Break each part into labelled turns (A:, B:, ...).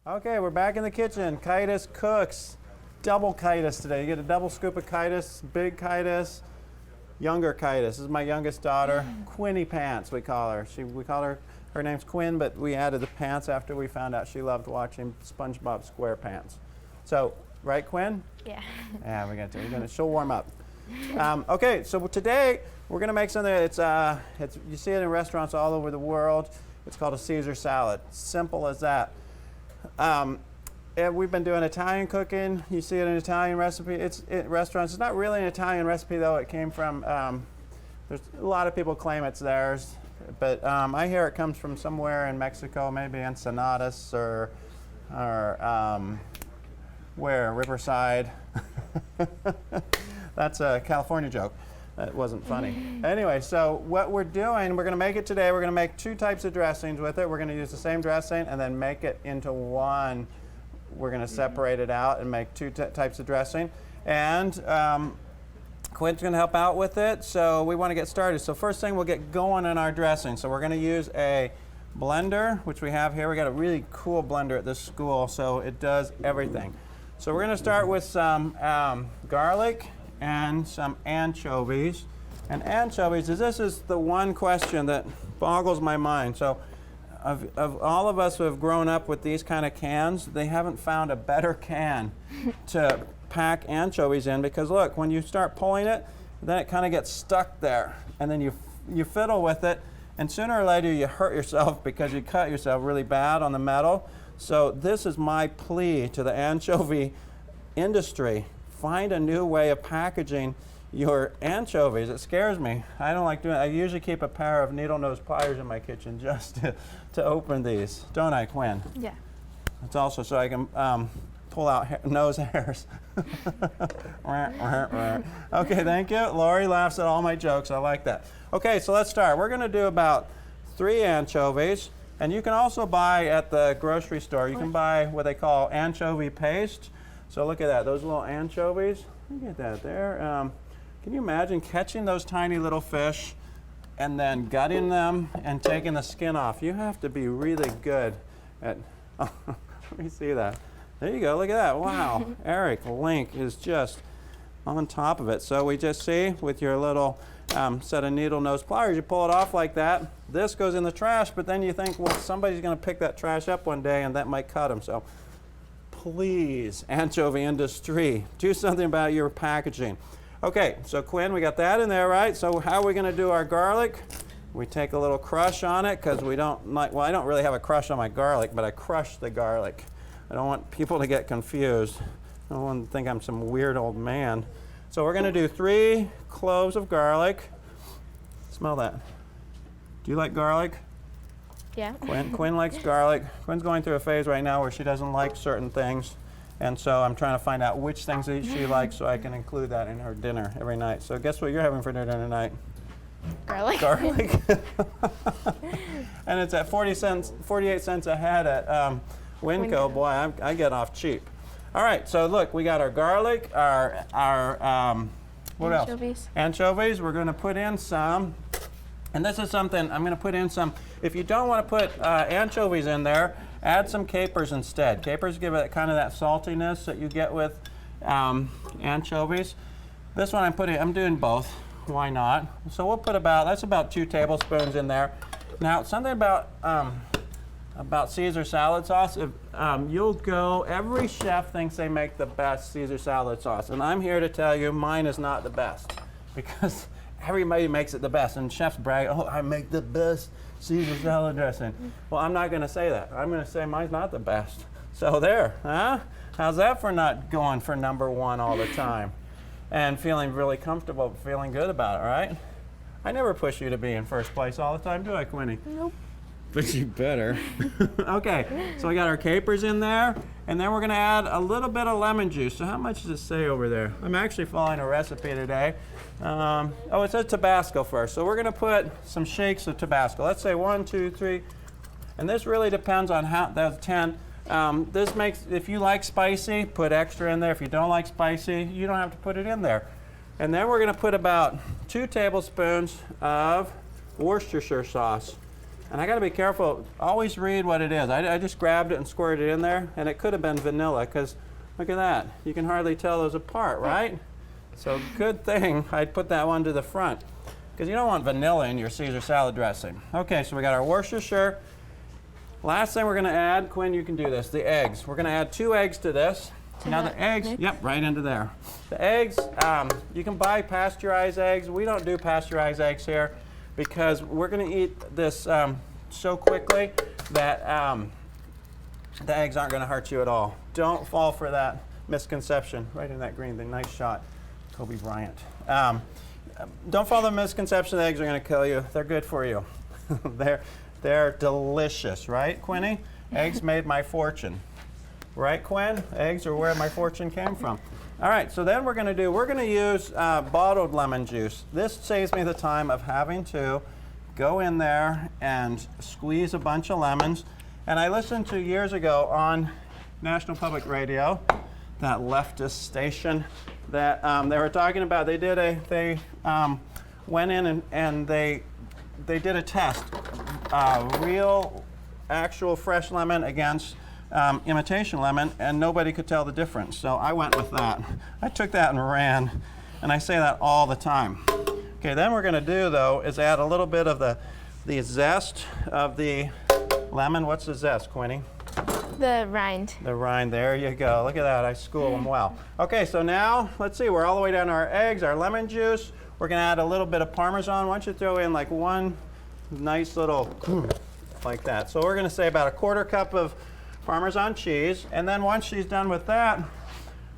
A: Okay, we're back in the kitchen. Kitus cooks. Double Kitus today. You get a double scoop of Kitus, big Kitus, younger Kitus. This is my youngest daughter, Quinny Pants, we call her. Her name's Quinn, but we added the pants after we found out she loved watching SpongeBob SquarePants. So, right, Quinn?
B: Yeah.
A: Yeah, she'll warm up. Okay, so today we're gonna make something you see it in restaurants all over the world. It's called a Caesar salad. Simple as that. And we've been doing Italian cooking. You see it in Italian recipe. It's in restaurants. It's not really an Italian recipe though. It came from. There's a lot of people claim it's theirs, but I hear it comes from somewhere in Mexico, maybe Ensenadas or where Riverside. That's a California joke. That wasn't funny. Anyway, so what we're doing, we're going to make it today. We're going to make two types of dressings with it. We're going to use the same dressing and then make it into one. We're going to separate it out and make two types of dressing. And Quinn's going to help out with it. So we want to get started. So first thing, we'll get going in our dressing. So we're going to use a blender, which we have here. We got a really cool blender at this school, so it does everything. So we're going to start with some garlic and some anchovies. And anchovies, this is the one question that boggles my mind. So of all of us who have grown up with these kind of cans, they haven't found a better can to pack anchovies in, because look, when you start pulling it, then it kind of gets stuck there. And then you fiddle with it, and sooner or later you hurt yourself because you cut yourself really bad on the metal. So this is my plea to the anchovy industry. Find a new way of packaging your anchovies. It scares me. I don't like doing it. I usually keep a pair of needle nose pliers in my kitchen just to open these. Don't I, Quinn?
B: Yeah.
A: It's also so I can pull out nose hairs. Okay, thank you. Lori laughs at all my jokes. I like that. Okay, so let's start. We're going to do about 3 anchovies. And you can also buy at the grocery store, you can buy what they call anchovy paste. So look at that, those little anchovies. Look at that there. Can you imagine catching those tiny little fish and then gutting them and taking the skin off? You have to be really good at, oh, let me see that. There you go, look at that, wow. Eric Link is just on top of it. So we just see with your little set of needle nose pliers, you pull it off like that. This goes in the trash, but then you think, well, somebody's gonna pick that trash up one day and that might cut them. So please, anchovy industry, do something about your packaging. Okay, so Quinn, we got that in there, right? So how are we gonna do our garlic? We take a little crush on it, because we don't like, well, I don't really have a crush on my garlic, but I crush the garlic. I don't want people to get confused. I don't want to think I'm some weird old man. So we're gonna do 3 cloves of garlic. Smell that. Do you like garlic?
B: Yeah.
A: Quinn likes garlic. Quinn's going through a phase right now where she doesn't like certain things. And so I'm trying to find out which things that she likes so I can include that in her dinner every night. So guess what you're having for dinner tonight?
B: Garlic.
A: Garlic. And it's at 48 cents a head at Winco. Boy, I get off cheap. All right, so look, we got our garlic, our what
B: anchovies.
A: Else? Anchovies. We're going to put in some, and this is something I'm going to put in some. If you don't want to put anchovies in there, add some capers instead. Capers give it kind of that saltiness that you get with anchovies. This one I'm doing both. Why not? So we'll put that's about 2 tablespoons in there. Now, something about Caesar salad sauce, every chef thinks they make the best Caesar salad sauce, and I'm here to tell you mine is not the best, because everybody makes it the best, and chefs brag, oh, I make the best Caesar salad dressing. Well, I'm not gonna say that. I'm gonna say mine's not the best. So there, huh? How's that for not going for #1 all the time? And feeling really comfortable, feeling good about it, right? I never push you to be in first place all the time, do I, Quinny?
B: Nope.
A: But you better. Okay, so we got our capers in there, and then we're gonna add a little bit of lemon juice. So how much does it say over there? I'm actually following a recipe today. Oh, it says Tabasco first. So we're gonna put some shakes of Tabasco. Let's say 1, 2, 3. And this really depends on how, that's 10. This makes, if you like spicy, put extra in there. If you don't like spicy, you don't have to put it in there. And then we're gonna put about 2 tablespoons of Worcestershire sauce. And I got to be careful. Always read what it is. I just grabbed it and squirted it in there, and it could have been vanilla because look at that. You can hardly tell those apart, right? So good thing I put that one to the front because you don't want vanilla in your Caesar salad dressing. Okay, so we got our Worcestershire. Last thing we're going to add, Quinn, you can do this, the eggs. We're going to add 2 eggs to this. Now the eggs, yep, right into there. The eggs, you can buy pasteurized eggs. We don't do pasteurized eggs here because we're going to eat this so quickly that the eggs aren't going to hurt you at all. Don't fall for that misconception. Right in that green thing, nice shot, Kobe Bryant. Don't follow the misconception that eggs are going to kill you. They're good for you. They're delicious, right, Quinny? Eggs made my fortune. Right, Quinn? Eggs are where my fortune came from. All right, so then we're going to use bottled lemon juice. This saves me the time of having to go in there and squeeze a bunch of lemons. And I listened to years ago on National Public Radio, that leftist station, that they were talking about. They went in and they did a test, real, actual fresh lemon against imitation lemon, and nobody could tell the difference. So I went with that. I took that and ran, and I say that all the time. Okay, then we're going to do, though, is add a little bit of the zest of the lemon. What's the zest, Quinny?
B: The rind.
A: The rind, there you go. Look at that, I school them well. Okay, so now, let's see, we're all the way down to our eggs, our lemon juice. We're going to add a little bit of Parmesan. Why don't you throw in like one nice little, like that. So we're going to say about a 1/4 cup of Parmesan cheese. And then once she's done with that,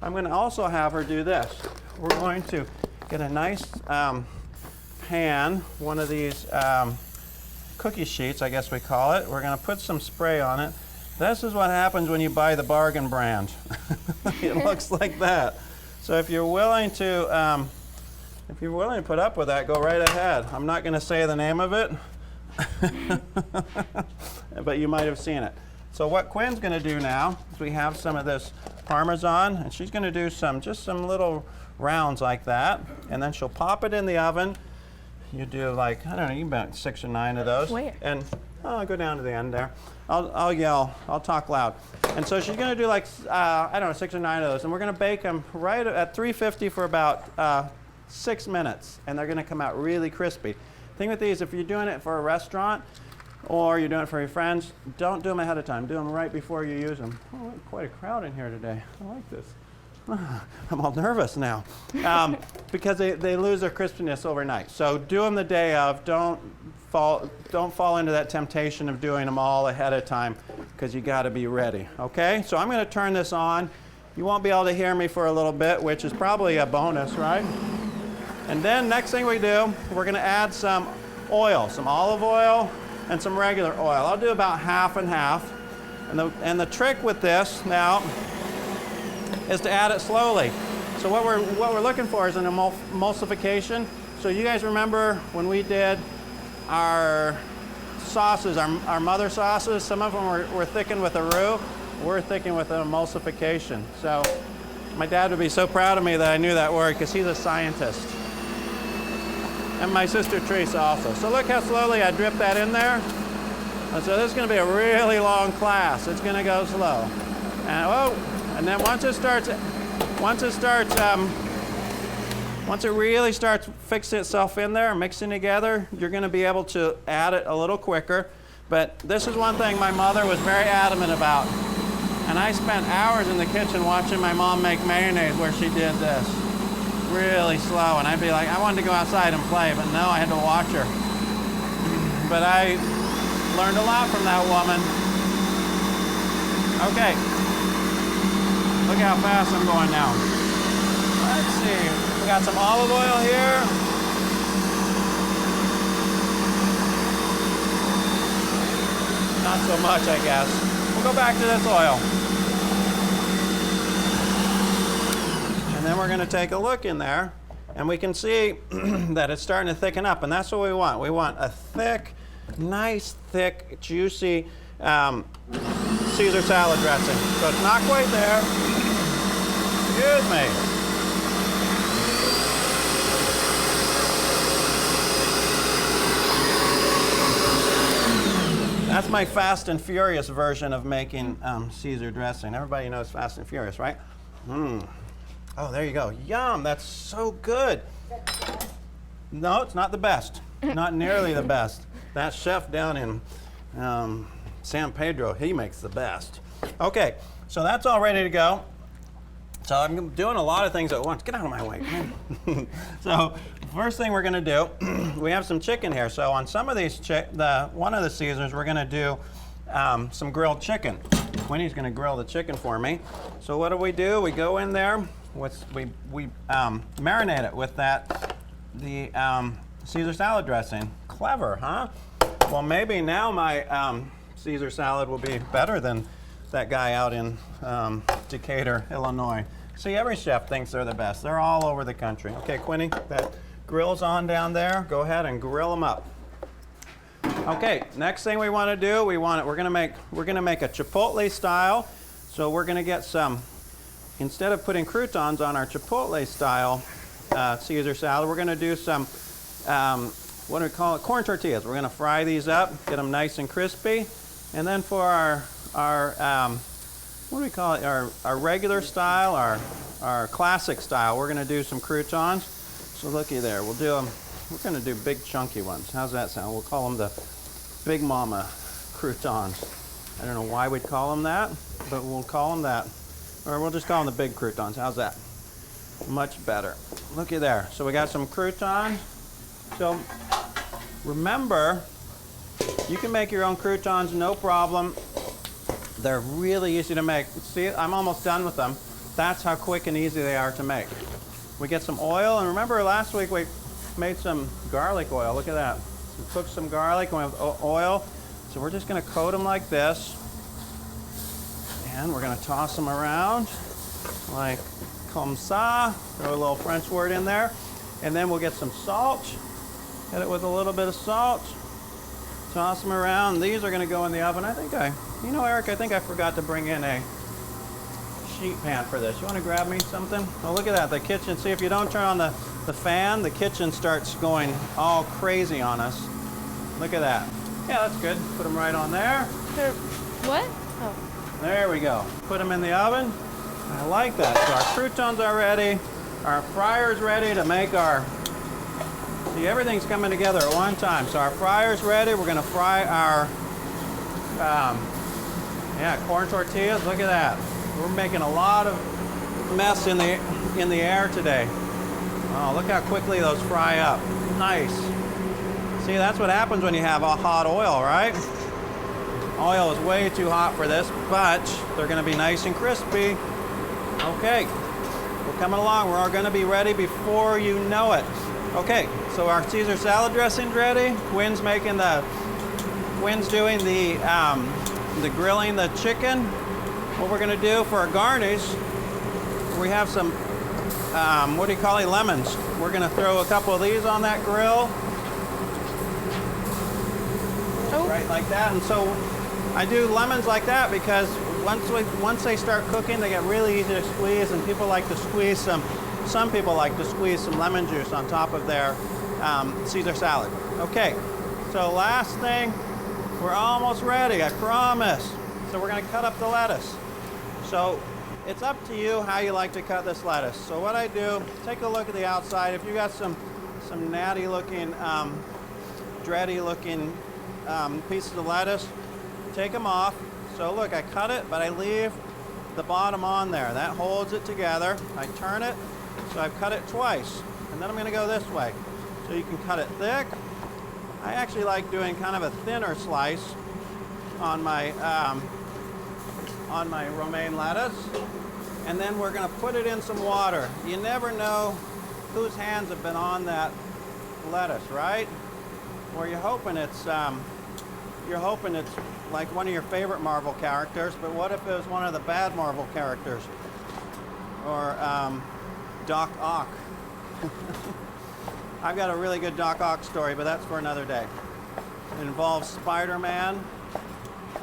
A: I'm going to also have her do this. We're going to get a nice pan, one of these cookie sheets, I guess we call it. We're going to put some spray on it. This is what happens when you buy the bargain brand. It looks like that. So if you're willing to put up with that, go right ahead. I'm not going to say the name of it, but you might have seen it. So what Quinn's going to do now is we have some of this Parmesan, and she's going to do just some little rounds like that, and then she'll pop it in the oven. You do like, I don't know, you can about 6 or 9 of those.
B: Where?
A: And I'll go down to the end there. I'll yell, I'll talk loud. And so she's going to do like, I don't know, 6 or 9 of those, and we're going to bake them right at 350 for about 6 minutes, and they're going to come out really crispy. The thing with these, if you're doing it for a restaurant or you're doing it for your friends, don't do them ahead of time. Do them right before you use them. Oh, quite a crowd in here today. I like this. I'm all nervous now because they lose their crispiness overnight. So do them the day of. Don't fall into that temptation of doing them all ahead of time because you got to be ready. Okay? So I'm going to turn this on. You won't be able to hear me for a little bit, which is probably a bonus, right? And then next thing we do, we're going to add some oil, some olive oil and some regular oil. I'll do about half and half. And the trick with this now is to add it slowly. So what we're looking for is an emulsification. So you guys remember when we did our sauces, our mother sauces, some of them were thickened with a roux. We're thickened with an emulsification. So my dad would be so proud of me that I knew that word because he's a scientist. And my sister Teresa also. So look how slowly I drip that in there. And so this is going to be a really long class. It's going to go slow. And then once it really starts fixing itself in there, mixing together, you're going to be able to add it a little quicker. But this is one thing my mother was very adamant about. And I spent hours in the kitchen watching my mom make mayonnaise where she did this. Really slow. And I'd be like, I wanted to go outside and play, but no, I had to watch her. But I learned a lot from that woman. Okay. Look how fast I'm going now. Let's see. We got some olive oil here. Not so much, I guess. We'll go back to this oil. And then we're going to take a look in there, and we can see that it's starting to thicken up, and that's what we want. We want a thick, nice, thick, juicy Caesar salad dressing. So it's not quite there. Excuse me. That's my Fast and Furious version of making Caesar dressing. Everybody knows Fast and Furious, right? Oh, there you go. Yum, that's so good. No, it's not the best. Not nearly the best. That chef down in San Pedro, he makes the best. Okay, so that's all ready to go. So I'm doing a lot of things at once. Get out of my way. So first thing we're going to do, we have some chicken here. So on some of these, one of the Caesars, we're going to do some grilled chicken. Winnie's going to grill the chicken for me. So what do? We go in there, we marinate it with the Caesar salad dressing. Clever, huh? Well, maybe now my Caesar salad will be better than that guy out in Decatur, Illinois. See, every chef thinks they're the best. They're all over the country. Okay, Quinny, that grill's on down there. Go ahead and grill them up. Okay, next thing we want to do, we're gonna make a Chipotle style. So we're gonna get some, instead of putting croutons on our Chipotle style Caesar salad, we're gonna do some what do we call it? Corn tortillas. We're gonna fry these up, get them nice and crispy, and then for our what do we call it? Our regular style, our classic style, we're gonna do some croutons. So looky there, we'll do them. We're gonna do big chunky ones. How's that sound? We'll call them the Big Mama croutons. I don't know why we'd call them that, but we'll call them that. Or we'll just call them the big croutons. How's that? Much better. Looky there. So we got some croutons. So remember, you can make your own croutons, no problem. They're really easy to make. See, I'm almost done with them. That's how quick and easy they are to make. We get some oil, and remember last week we made some garlic oil. Look at that. We cooked some garlic and we have oil. So we're just gonna coat them like this. And we're gonna toss them around like comme ça. Throw a little French word in there. And then we'll get some salt. Hit it with a little bit of salt. Toss them around. These are gonna go in the oven. You know, Eric, I think I forgot to bring in a sheet pan for this. You want to grab me something? Oh, look at that. The kitchen. See, if you don't turn on the fan, the kitchen starts going all crazy on us. Look at that. Yeah, that's good. Put them right on there.
B: What? Oh.
A: There we go. Put them in the oven. I like that. So our croutons are ready. Our fryer's ready to make our... See, everything's coming together at one time. So our fryer's ready. We're going to fry our... corn tortillas. Look at that. We're making a lot of mess in the air today. Oh, look how quickly those fry up. Nice. See, that's what happens when you have a hot oil, right? Oil is way too hot for this, but they're going to be nice and crispy. Okay, we're coming along. We're all going to be ready before you know it. Okay, so our Caesar salad dressing's ready. Quinn's doing the grilling the chicken. What we're going to do for our garnish, we have some, lemons. We're going to throw a couple of these on that grill.
B: Oh.
A: Right like that. And so I do lemons like that because once they start cooking, they get really easy to squeeze, and people like to squeeze some people like to squeeze some lemon juice on top of their Caesar salad. Okay, so last thing, we're almost ready, I promise. So we're going to cut up the lettuce. So it's up to you how you like to cut this lettuce. So what I do, take a look at the outside. If you got some natty looking, dready looking pieces of lettuce, take them off. So look, I cut it, but I leave the bottom on there. That holds it together. I turn it, so I've cut it twice. And then I'm going to go this way. So you can cut it thick. I actually like doing kind of a thinner slice on my romaine lettuce. And then we're going to put it in some water. You never know whose hands have been on that lettuce, right? Or you're hoping it's like one of your favorite Marvel characters, but what if it was one of the bad Marvel characters? Or Doc Ock. I've got a really good Doc Ock story, but that's for another day. It involves Spider-Man,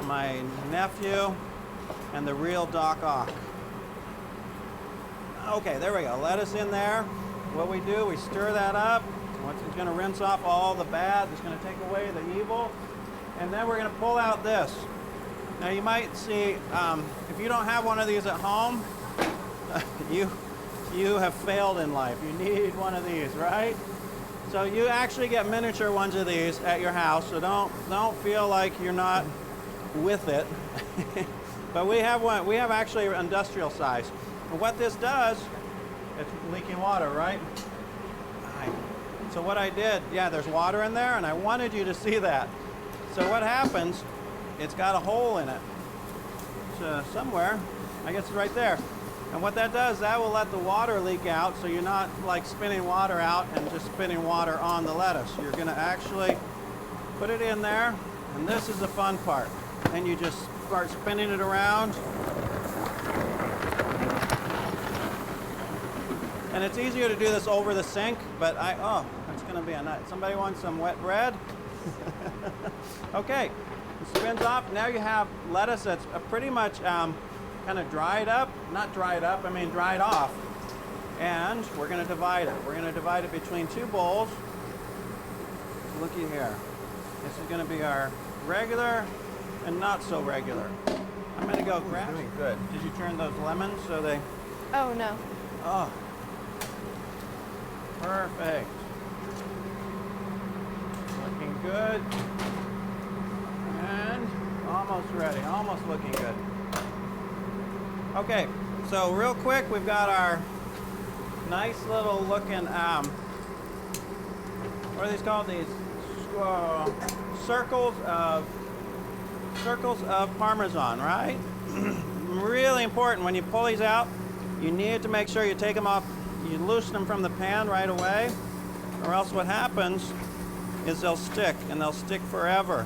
A: my nephew, and the real Doc Ock. Okay, there we go. Lettuce in there. What we do, we stir that up. Once it's going to rinse off all the bad, it's going to take away the evil. And then we're going to pull out this. Now you might see, if you don't have one of these at home, you have failed in life. You need one of these, right? So you actually get miniature ones of these at your house, so don't feel like you're not with it. But we have one. We have actually industrial size. And what this does, it's leaking water, right? So what I did, yeah, there's water in there, and I wanted you to see that. So what happens, it's got a hole in it. Somewhere, I guess it's right there. And what that does, that will let the water leak out, so you're not like spinning water out and just spinning water on the lettuce. You're going to actually put it in there, and this is the fun part. And you just start spinning it around. And it's easier to do this over the sink, but oh, it's going to be a nut. Somebody wants some wet bread? Okay, it spins off. Now you have lettuce that's pretty much kind of dried up. Not dried up, I mean dried off. And we're going to divide it. We're going to divide it between two bowls. Looky here. This is going to be our regular and not so regular. I'm going to go grab. Doing good. Did you turn those lemons so they?
B: Oh, no.
A: Oh. Perfect. Looking good. And almost ready. Almost looking good. Okay, so real quick, we've got our nice little looking, what are these called? These circles of Parmesan, right? Really important, when you pull these out, you need to make sure you take them off, you loosen them from the pan right away, or else what happens is they'll stick, and they'll stick forever.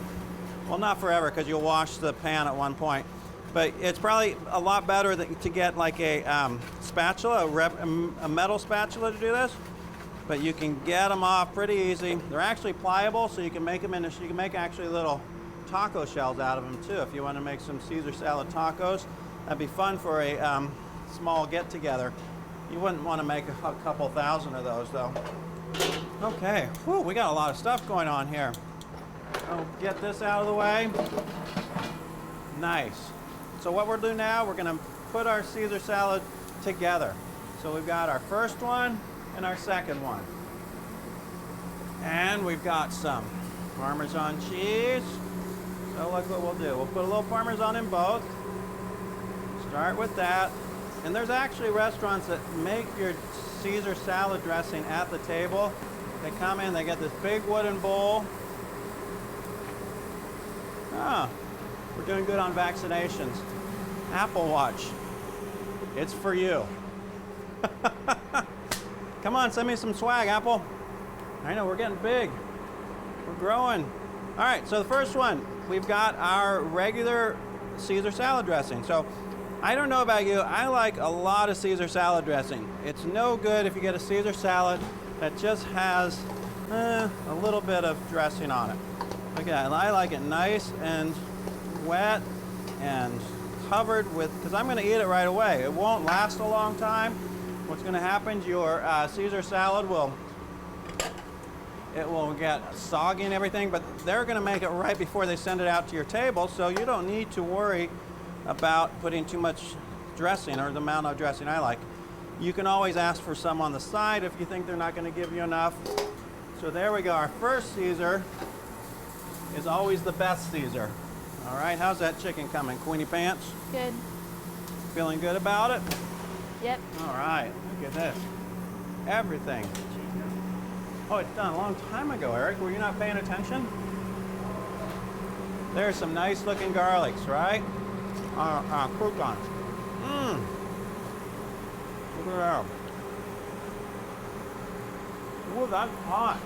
A: Well, not forever, because you'll wash the pan at one point. But it's probably a lot better to get like a spatula, a metal spatula to do this. But you can get them off pretty easy. They're actually pliable, so you can make them you can make actually little taco shells out of them too. If you want to make some Caesar salad tacos, that'd be fun for a small get-together. You wouldn't want to make a couple thousand of those though. Okay, whew, we got a lot of stuff going on here. I'll get this out of the way. Nice. So what we're doing now, we're going to put our Caesar salad together. So we've got our first one and our second one. And we've got some Parmesan cheese. So look what we'll do. We'll put a little Parmesan in both. Start with that. And there's actually restaurants that make your Caesar salad dressing at the table. They come in, they get this big wooden bowl. Ah. We're doing good on vaccinations. Apple Watch. It's for you. Come on, send me some swag, Apple. I know, we're getting big. We're growing. All right, so the first one, we've got our regular Caesar salad dressing. So I don't know about you, I like a lot of Caesar salad dressing. It's no good if you get a Caesar salad that just has a little bit of dressing on it. Look at that, I like it nice and wet and covered with, because I'm going to eat it right away. It won't last a long time. What's going to happen is your Caesar salad will get soggy and everything, but they're going to make it right before they send it out to your table, so you don't need to worry about putting too much dressing or the amount of dressing I like. You can always ask for some on the side if you think they're not going to give you enough. So there we go. Our first Caesar is always the best Caesar. All right, how's that chicken coming? Queenie Pants?
B: Good.
A: Feeling good about it?
B: Yep.
A: All right, look at this. Everything. Oh, it's done a long time ago, Eric. Were you not paying attention? There's some nice looking garlics, right? Croutons. Mmm. Look at that. Ooh, that's hot.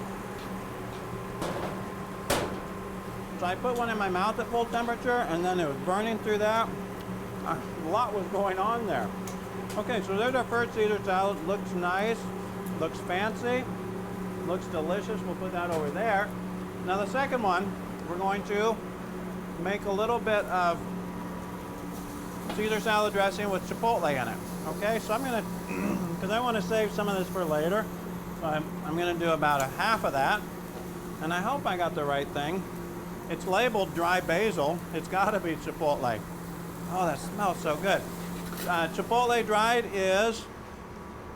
A: So I put one in my mouth at full temperature, and then it was burning through that. A lot was going on there. Okay, so there's our first Caesar salad. Looks nice, looks fancy, looks delicious. We'll put that over there. Now the second one, we're going to make a little bit of Caesar salad dressing with Chipotle in it. Okay, so I'm gonna, because I want to save some of this for later, so I'm gonna do about a half of that. And I hope I got the right thing. It's labeled dry basil. It's got to be Chipotle. Oh, that smells so good. Chipotle dried is,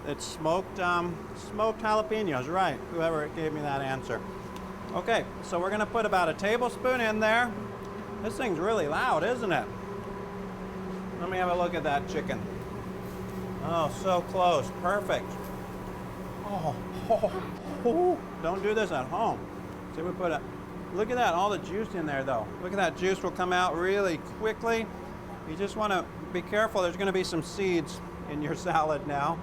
A: it's smoked jalapenos, right? Whoever gave me that answer. Okay, so we're gonna put about a tablespoon in there. This thing's really loud, isn't it? Let me have a look at that chicken. Oh, so close, perfect. Oh. Don't do this at home. See, we put look at that, all the juice in there though. Look at that juice will come out really quickly. You just wanna be careful. There's gonna be some seeds in your salad now.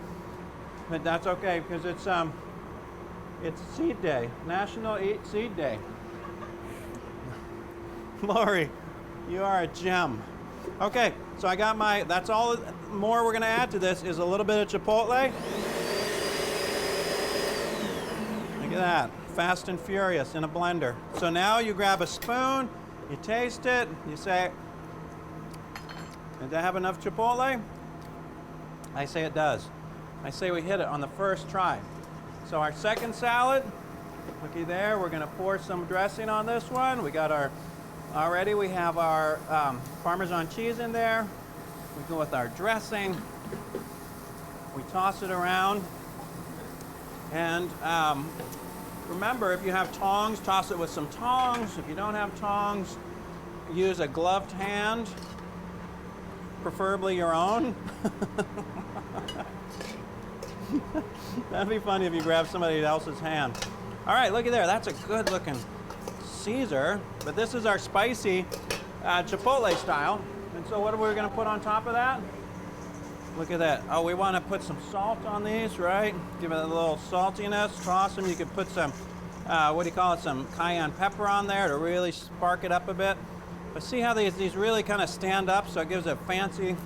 A: But that's okay, because it's Seed Day, National Eat Seed Day. Lori, you are a gem. Okay, so I got that's all more we're gonna add to this is a little bit of Chipotle. Look at that, fast and furious in a blender. So now you grab a spoon, you taste it, you say, did I have enough Chipotle? I say it does. I say we hit it on the first try. So our second salad, looky there, we're gonna pour some dressing on this one. We got we have our Parmesan cheese in there. We go with our dressing. We toss it around. And remember, if you have tongs, toss it with some tongs. If you don't have tongs, use a gloved hand, preferably your own. That'd be funny if you grab somebody else's hand. All right, look at there. That's a good looking Caesar, but this is our spicy Chipotle style. And so what are we gonna put on top of that? Look at that. Oh, we wanna put some salt on these, right? Give it a little saltiness, toss them. You could put some, some cayenne pepper on there to really spark it up a bit. But see how these really kind of stand up, so it gives a fancy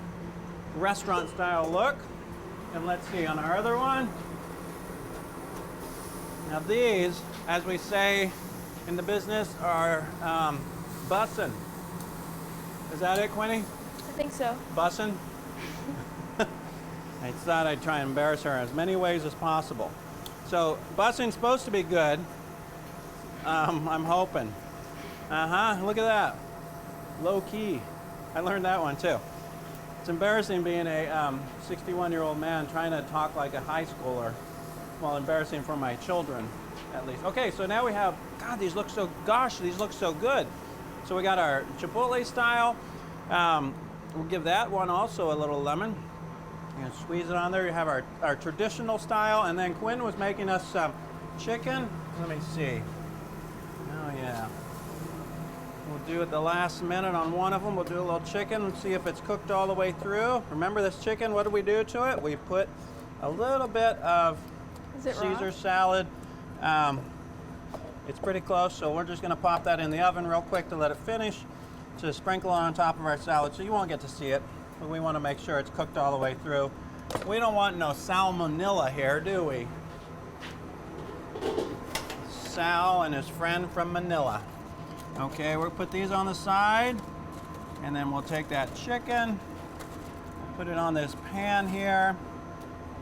A: restaurant style look. And let's see, on our other one. Now these, as we say in the business, are bussin'. Is that it, Quinny?
B: I think so.
A: Bussin'? I thought I'd try and embarrass her in as many ways as possible. So bussin's supposed to be good. I'm hoping. Look at that. Low key. I learned that one too. It's embarrassing being a 61-year-old man trying to talk like a high schooler. Well, embarrassing for my children, at least. Okay, so now we have, these look so good. So we got our Chipotle style. We'll give that one also a little lemon. You're gonna squeeze it on there. You have our traditional style, and then Quinn was making us some chicken. Let me see. Oh yeah. We'll do it the last minute on one of them. We'll do a little chicken and see if it's cooked all the way through. Remember this chicken, what do we do to it? We put a little bit of Caesar salad. It's pretty close, so we're just gonna pop that in the oven real quick to let it finish, to sprinkle on top of our salad, so you won't get to see it, but we wanna make sure it's cooked all the way through. We don't want no salmonella here, do we? Sal and his friend from Manila. Okay, we'll put these on the side, and then we'll take that chicken, put it on this pan here,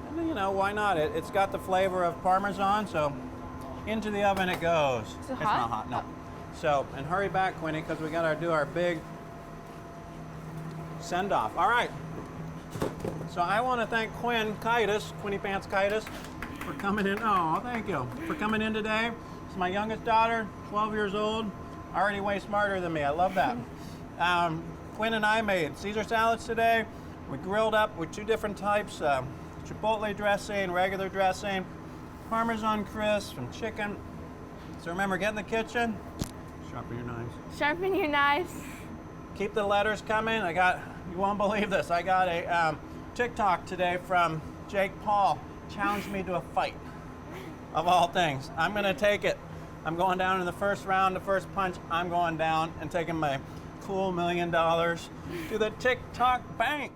A: and you know, why not? It's got the flavor of Parmesan, so into the oven it goes.
B: Is it
A: It's
B: hot?
A: not hot, no. So, and hurry back, Quinny, because we gotta do our big send-off. All right. So I want to thank Quinny Pants Kitus, for coming in. Oh, thank you. For coming in today. It's my youngest daughter, 12 years old, already way smarter than me. I love that. Quinn and I made Caesar salads today. We grilled up with two different types, Chipotle dressing, regular dressing, Parmesan crisp, and chicken. So remember, get in the kitchen, sharpen your knives.
B: Sharpen your knives.
A: Keep the letters coming. You won't believe this. I got a TikTok today from Jake Paul. Challenged me to a fight, of all things. I'm gonna take it. I'm going down in the first round, the first punch. I'm going down and taking my cool $1 million to the TikTok bank.